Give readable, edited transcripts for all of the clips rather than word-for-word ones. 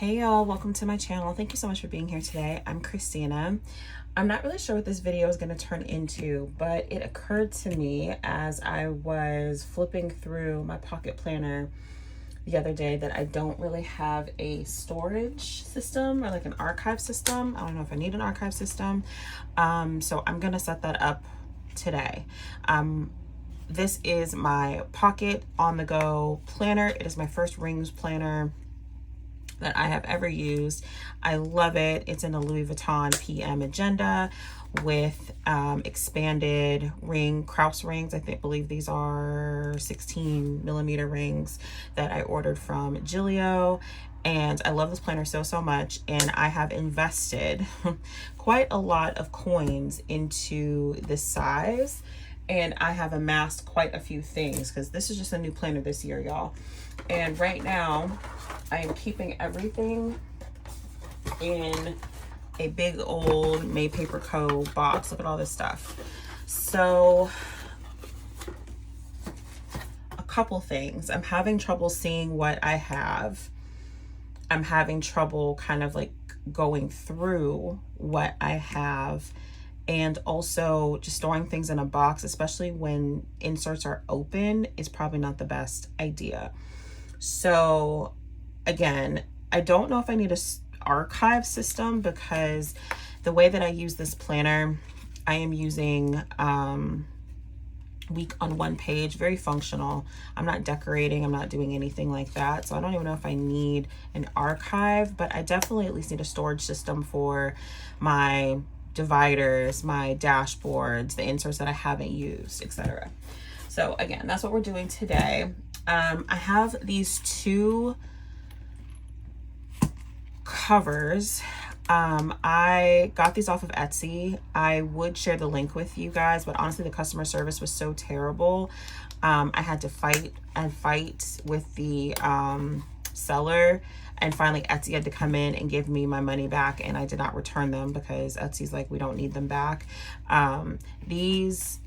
Hey y'all, welcome to my channel. Thank you so much for being here today. I'm Christina. I'm not really sure what this video is going to turn into, but it occurred to me as I was flipping through my pocket planner the other day that I don't really have a storage system or like an archive system. I don't know if I need an archive system. So I'm going to set that up today. This is my pocket on the go planner. It is my first rings planner that I have ever used. I love it. It's in a Louis Vuitton PM agenda with expanded Krause rings. I believe these are 16 millimeter rings that I ordered from Gillio. And I love this planner so much. And I have invested quite a lot of coins into this size. And I have amassed quite a few things because this is just a new planner this year, y'all. And right now I am keeping everything in a big old May Paper Co. box. Look at all this stuff. So a couple things. I'm having trouble seeing what I have. I'm having trouble kind of like going through what I have. And also just storing things in a box, especially when inserts are open, is probably not the best idea. So again, I don't know if I need a archive system because the way that I use this planner, I am using week on one page, very functional. I'm not decorating, I'm not doing anything like that. So I don't even know if I need an archive, but I definitely at least need a storage system for my dividers, my dashboards, the inserts that I haven't used, etc. So again, that's what we're doing today. I have these two covers. I got these off of Etsy. I would share the link with you guys, but honestly, the customer service was so terrible. I had to fight with the seller, and finally Etsy had to come in and give me my money back, and I did not return them because Etsy's like, we don't need them back. These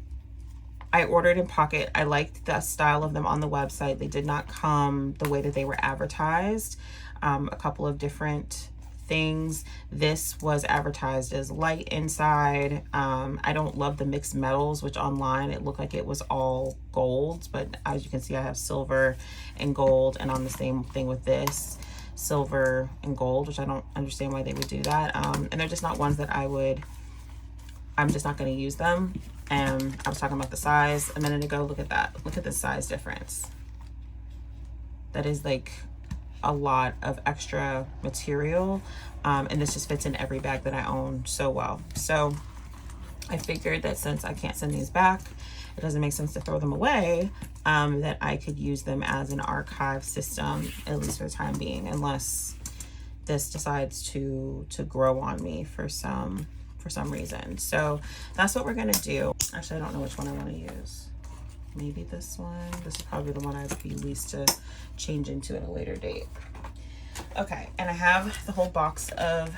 I ordered in pocket. I liked the style of them on the website. They did not come the way that they were advertised. A couple of different things. This was advertised as light inside. I don't love the mixed metals, which online it looked like it was all gold, but as you can see, I have silver and gold, and on the same thing with this, silver and gold, which I don't understand why they would do that. And they're just not ones that I'm just not going to use them. And I was talking about the size a minute ago. Look at that. Look at the size difference. That is like a lot of extra material. And this just fits in every bag that I own so well. So I figured that since I can't send these back, it doesn't make sense to throw them away, that I could use them as an archive system, at least for the time being, unless this decides to grow on me for some reason. So that's what we're gonna do. Actually, I don't know which one I want to use. Maybe this one. This is probably the one I'd be least to change into at a later date. Okay, and I have the whole box of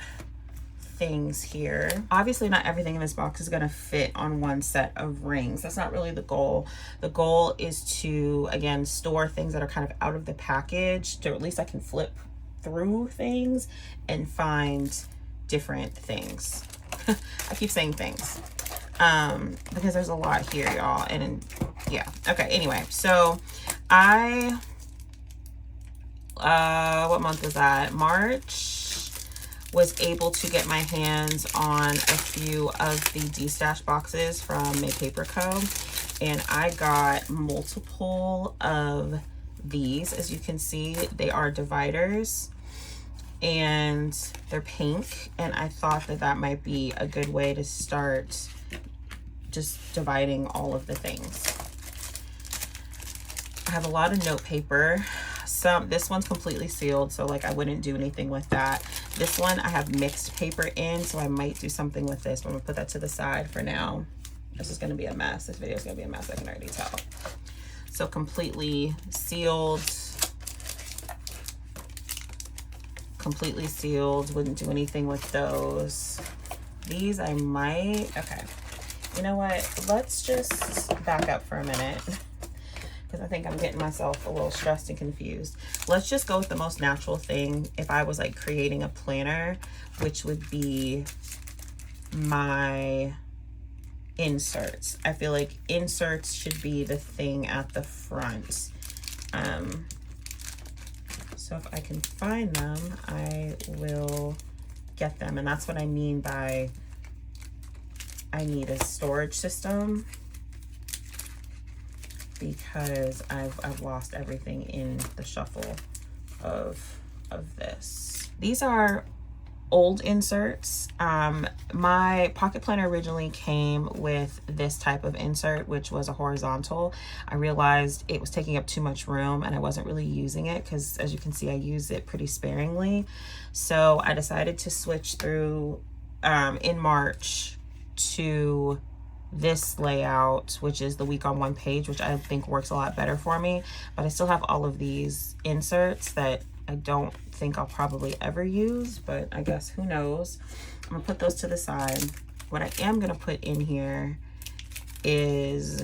things here. Obviously, not everything in this box is going to fit on one set of rings. That's not really the goal. The goal is to, again, store things that are kind of out of the package, to at least I can flip through things and find different things. I keep saying things because there's a lot here, y'all. And yeah, okay, anyway, so what month was that? March, was able to get my hands on a few of the D-stash boxes from May Paper Co. And I got multiple of these. As you can see, they are dividers and they're pink. And I thought that that might be a good way to start just dividing all of the things. I have a lot of note paper. This one's completely sealed, so like I wouldn't do anything with that. This one I have mixed paper in, so I might do something with this, but I'm gonna put that to the side for now. This is gonna be a mess. This video is gonna be a mess, I can already tell. So completely sealed. Completely sealed, wouldn't do anything with those. These I might, okay. You know what, let's just back up for a minute, because I think I'm getting myself a little stressed and confused. Let's just go with the most natural thing if I was like creating a planner, which would be my inserts. I feel like inserts should be the thing at the front. So if I can find them, I will get them. And that's what I mean by I need a storage system, because I've lost everything in the shuffle of this. These are old inserts. My pocket planner originally came with this type of insert, which was a horizontal. I realized it was taking up too much room and I wasn't really using it, because as you can see, I use it pretty sparingly. So I decided to switch through in March to this layout, which is the week on one page, which I think works a lot better for me. But I still have all of these inserts that I don't think I'll probably ever use, but I guess who knows. I'm gonna put those to the side. What I am gonna put in here is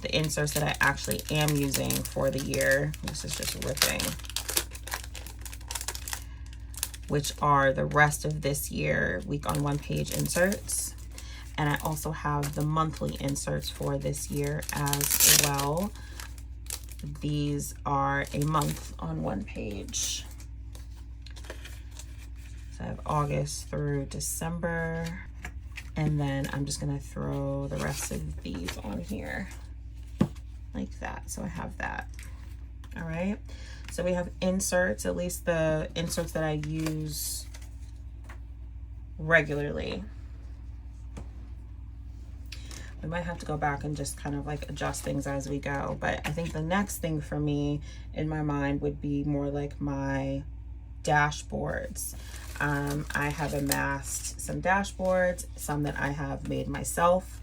the inserts that I actually am using for the year. This is just ripping, which are the rest of this year week on one page inserts. And I also have the monthly inserts for this year as well. These are a month on one page. So I have August through December. And then I'm just gonna throw the rest of these on here like that. So I have that. All right. So we have inserts, at least the inserts that I use regularly. We might have to go back and just kind of like adjust things as we go. But I think the next thing for me in my mind would be more like my dashboards. I have amassed some dashboards, some that I have made myself.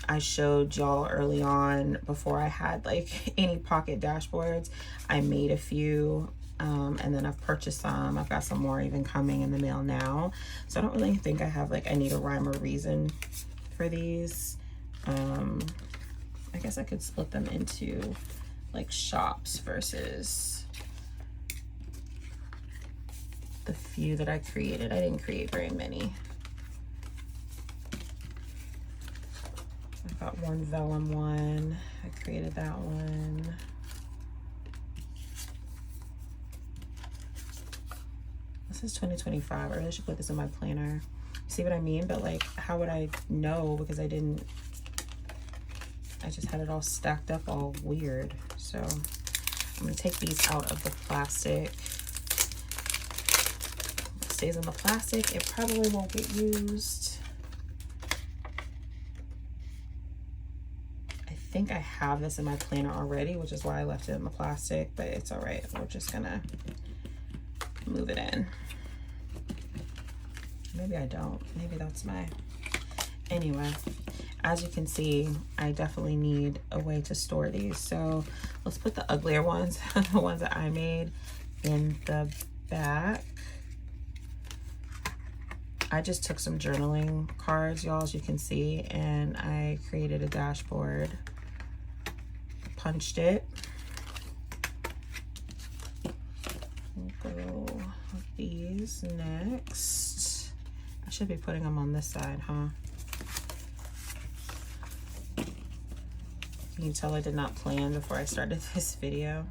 I showed y'all early on, before I had like any pocket dashboards, I made a few. And then I've purchased some. I've got some more even coming in the mail now. So I don't really think I have like, I need a rhyme or reason for these. I guess I could split them into like shops versus the few that I created. I didn't create very many. I've got one vellum one. I created that one. This is 2025. I really should put this in my planner. See what I mean? But like, how would I know? Because I just had it all stacked up all weird. So I'm gonna take these out of the plastic. It stays in the plastic, it probably won't get used. I think I have this in my planner already, which is why I left it in the plastic, but it's all right. We're just gonna move it in. Maybe I don't. Maybe that's my... Anyway, as you can see, I definitely need a way to store these. So let's put the uglier ones, the ones that I made, in the back. I just took some journaling cards, y'all, as you can see, and I created a dashboard, punched it. We'll go with these next. I should be putting them on this side, huh? Can you tell I did not plan before I started this video?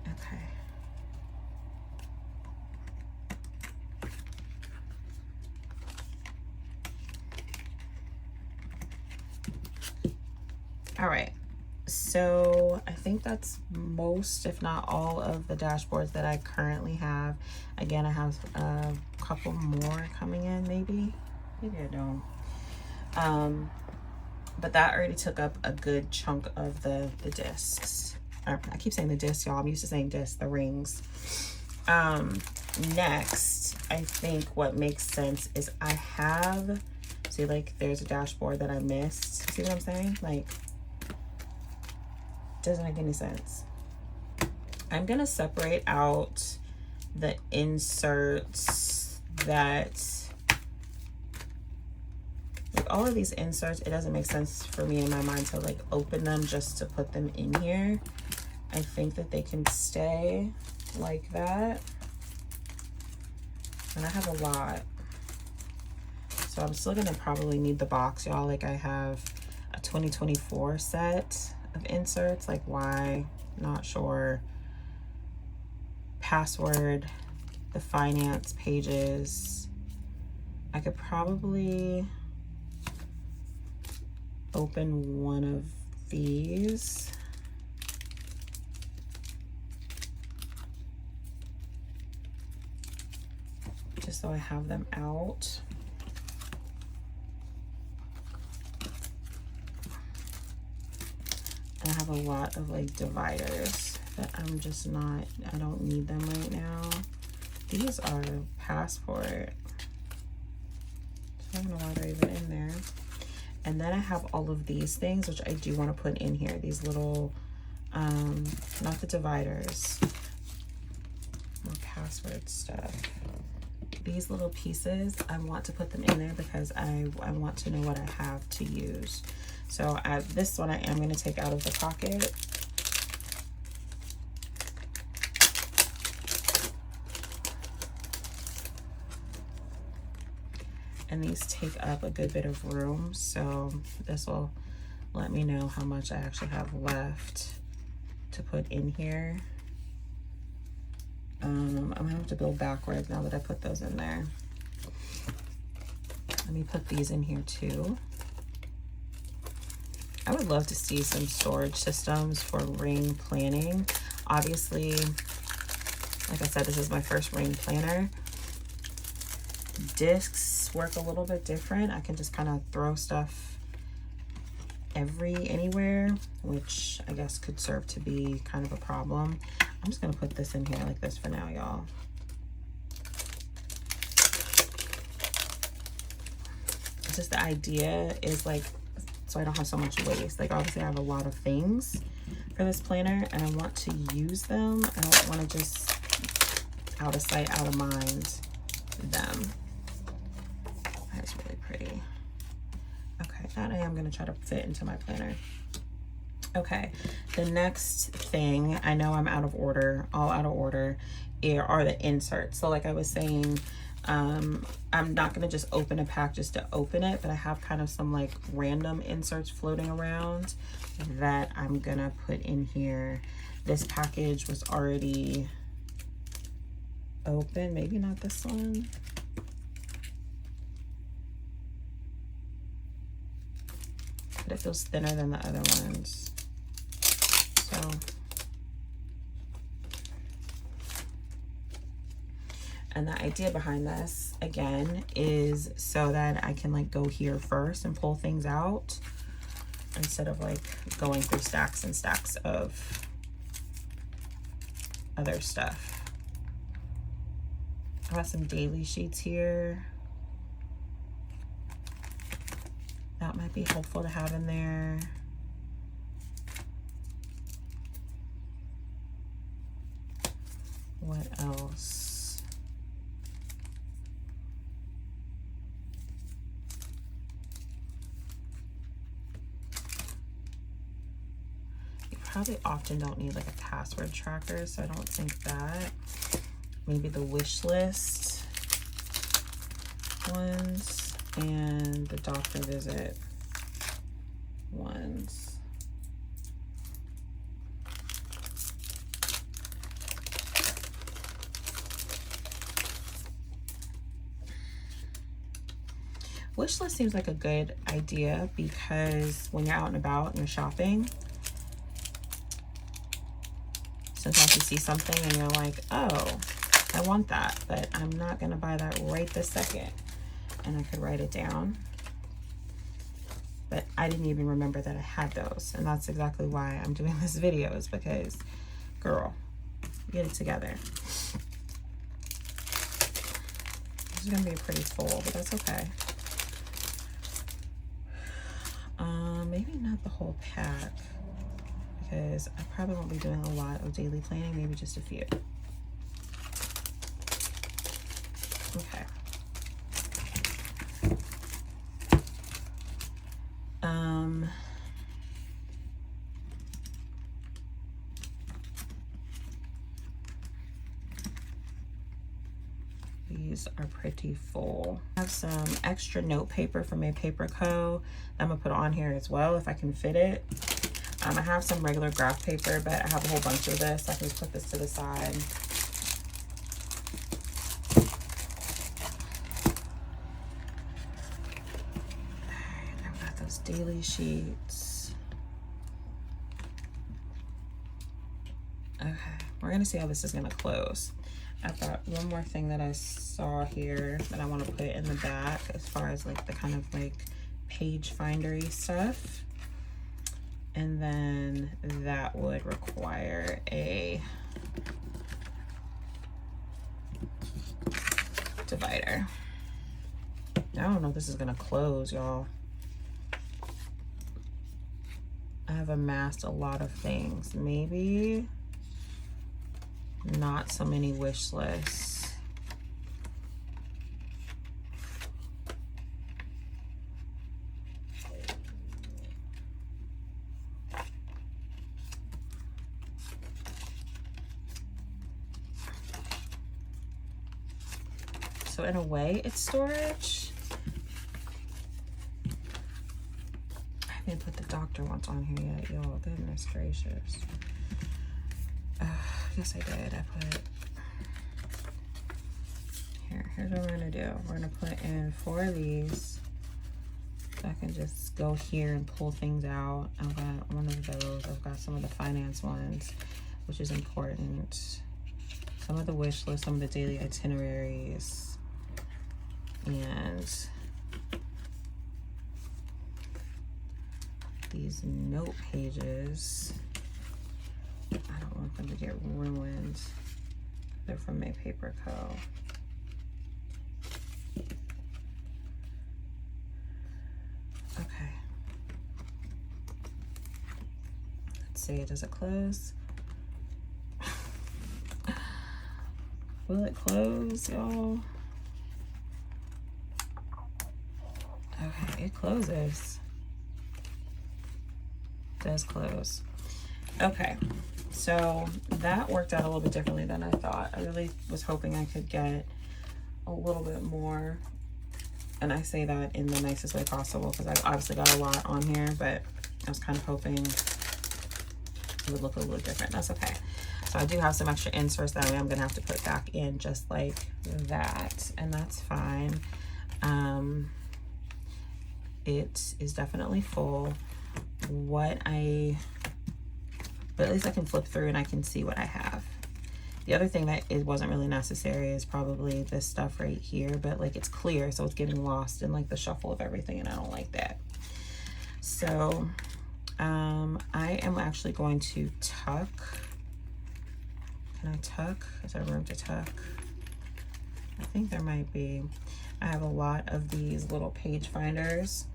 Okay. All right. So I think that's most, if not all, of the dashboards that I currently have. Again, I have a couple more coming in, maybe. Maybe I don't. But that already took up a good chunk of the discs. I keep saying the discs, y'all. I'm used to saying discs, the rings. Next, I think what makes sense is I have, see, like, there's a dashboard that I missed. See what I'm saying? Like, doesn't make any sense. I'm gonna separate out the inserts that, like, all of these inserts, it doesn't make sense for me in my mind to like open them just to put them in here. I think that they can stay like that. And I have a lot. So I'm still gonna probably need the box, y'all. Like I have a 2024 set of inserts. Like why? Not sure. Password, the finance pages. I could probably open one of these. Just so I have them out. And I have a lot of like dividers that I'm just not, I don't need them right now. These are passport. So I don't know why they're even in there. And then I have all of these things, which I do want to put in here. These little, not the dividers, more password stuff. These little pieces, I want to put them in there because I want to know what I have to use. So this one I am going to take out of the pocket. And these take up a good bit of room, so this will let me know how much I actually have left to put in here. I'm gonna have to build backwards now that I put those in there. Let me put these in here too. I would love to see some storage systems for ring planning. Obviously, like I said, this is my first ring planner. Discs work a little bit different. I can just kind of throw stuff anywhere, which I guess could serve to be kind of a problem. I'm just gonna put this in here like this for now, y'all. It's just the idea is like, so I don't have so much waste. Like obviously I have a lot of things for this planner and I want to use them. I don't want to just out of sight, out of mind them. That's really pretty. Okay, that I am gonna try to fit into my planner. Okay, the next thing, I know I'm out of order, all out of order, are the inserts. So like I was saying, I'm not gonna just open a pack just to open it, but I have kind of some like random inserts floating around that I'm gonna put in here. This package was already open, maybe not this one. But it feels thinner than the other ones. So and the idea behind this again is so that I can like go here first and pull things out instead of like going through stacks and stacks of other stuff. I got some daily sheets here. That might be helpful to have in there. What else? You probably often don't need like a password tracker, so I don't think that. Maybe the wish list ones and the doctor visit ones. Wish list seems like a good idea because when you're out and about and you're shopping, sometimes you see something and you're like, oh, I want that, but I'm not gonna buy that right this second. And I could write it down. But I didn't even remember that I had those. And that's exactly why I'm doing this video, is because, girl, get it together. This is gonna be pretty full, but that's okay. Maybe not the whole pack, because I probably won't be doing a lot of daily planning, maybe just a few. Okay. these are pretty full. I have some extra note paper from a Paper Co. I'm gonna put on here as well if I can fit it. I have some regular graph paper, but I have a whole bunch of this. I can just put this to the side. I've got those daily sheets. Okay, we're gonna see how this is gonna close. I've got one more thing that I saw here that I want to put in the back as far as like the kind of like page findery stuff. And then that would require a divider. I don't know if this is gonna close, y'all. I have amassed a lot of things. Maybe not so many wish lists. So in a way, it's storage. I didn't put the doctor ones on here yet, y'all. Goodness gracious. Yes, I did. I put here's what we're gonna do. We're gonna put in 4 of these. So I can just go here and pull things out. I've got one of those. I've got some of the finance ones, which is important. Some of the wish list, some of the daily itineraries, and these note pages. I don't want them to get ruined. They're from my Paper Co. Okay. Let's see, does it close? Will it close, y'all? Okay, it closes. It does close. Okay. So that worked out a little bit differently than I thought. I really was hoping I could get a little bit more. And I say that in the nicest way possible because I've obviously got a lot on here, but I was kind of hoping it would look a little different. That's okay. So I do have some extra inserts that I'm going to have to put back in just like that. And that's fine. It is definitely full. But at least I can flip through and I can see what I have. The other thing that it wasn't really necessary is probably this stuff right here, but like it's clear, so it's getting lost in like the shuffle of everything, and I don't like that. So I am actually going to tuck. Can I tuck? Is there room to tuck? I think there might be. I have a lot of these little page finders.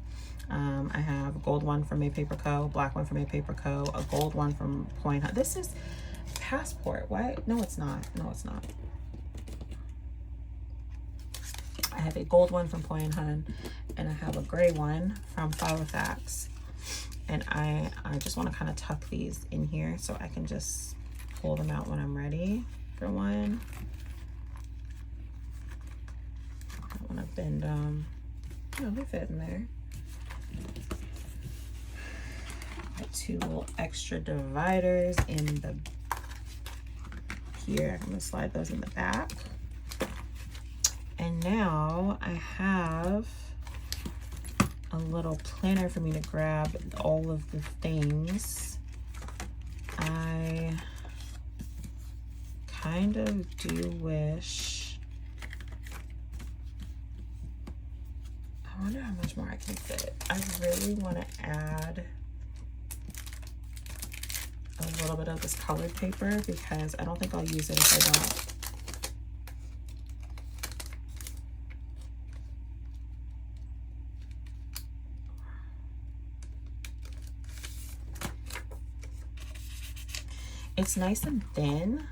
I have a gold one from a Paper Co, black one from a Paper Co, a gold one from Point Hunt. This is Passport. What? No, it's not. No, it's not. I have a gold one from Point Hunt, and I have a gray one from Filofax. And I just want to kind of tuck these in here so I can just pull them out when I'm ready for one. I don't want to bend them. No, they fit in there. Got 2 little extra dividers in the here. I'm gonna slide those in the back. And now I have a little planner for me to grab all of the things. I kind of do wish. I wonder how much more I can fit. I really want to add a little bit of this colored paper because I don't think I'll use it if I don't. It's nice and thin.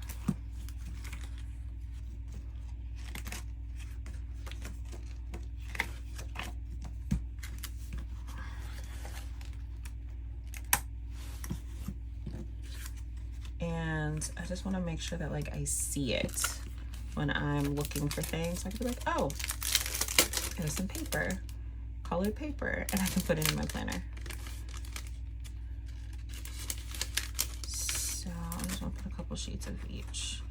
And I just want to make sure that like I see it. when I'm looking for things. I can be like, oh, there's some paper, colored paper, and I can put it in my planner. So I'm just gonna put a couple sheets of each.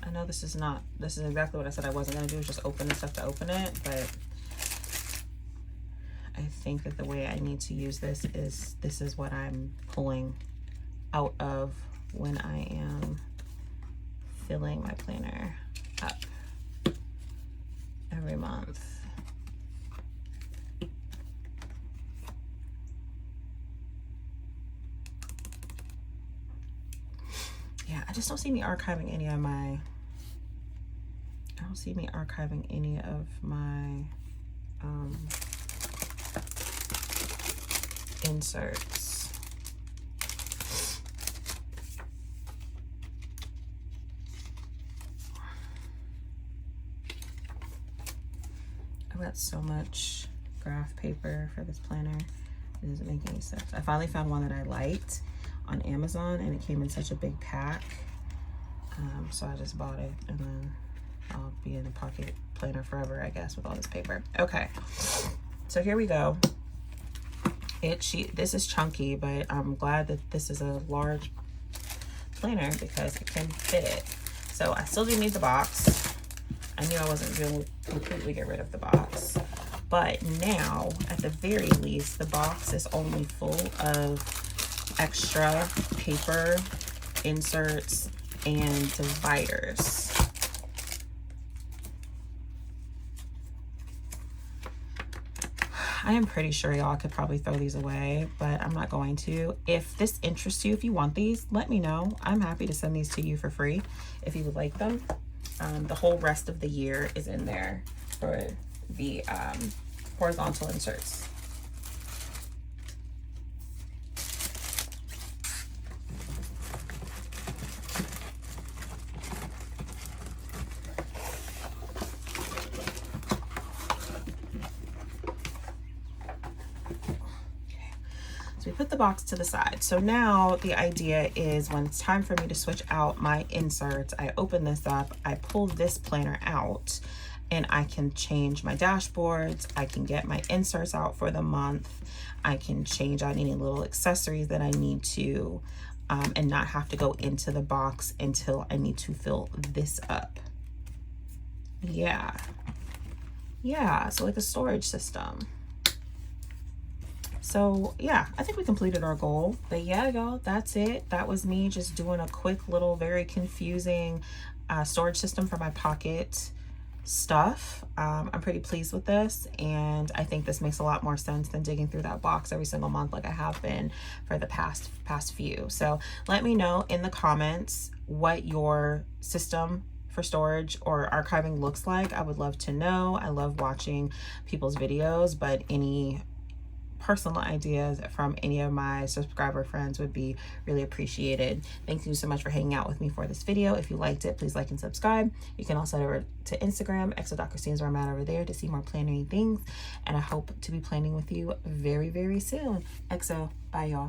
I know this is exactly what I said I wasn't gonna do, is just open the stuff to open it, but I think that the way I need to use this is what I'm pulling out of when I am filling my planner up every month. Yeah, I just don't see me archiving any of my, inserts. I've got so much graph paper for this planner. It doesn't make any sense. I finally found one that I liked on Amazon, and it came in such a big pack. So I just bought it, and then I'll be in a pocket planner forever, I guess, with all this paper. Okay, so here we go. This is chunky, but I'm glad that this is a large planner because it can fit it. So I still do need the box. I knew I wasn't going to completely get rid of the box, but now at the very least the box is only full of extra paper, inserts, and dividers. I am pretty sure y'all could probably throw these away, but I'm not going to. If this interests you, if you want these, let me know. I'm happy to send these to you for free if you would like them. The whole rest of the year is in there for the horizontal inserts. So we put the box to the side. So now the idea is when it's time for me to switch out my inserts, I open this up, I pull this planner out, and I can change my dashboards. I can get my inserts out for the month. I can change out any little accessories that I need to, and not have to go into the box until I need to fill this up. Yeah, so like a storage system. So yeah, I think we completed our goal. But yeah, y'all, that's it. That was me just doing a quick little, very confusing storage system for my pocket stuff. I'm pretty pleased with this, and I think this makes a lot more sense than digging through that box every single month like I have been for the past few. So let me know in the comments what your system for storage or archiving looks like. I would love to know. I love watching people's videos, but any personal ideas from any of my subscriber friends would be really appreciated. Thank you so much for hanging out with me for this video. If you liked it, please like and subscribe. You can also head over to Instagram, exo.christine is where I'm at over there, to see more planning things, and I hope to be planning with you very, very soon. Exo, bye y'all.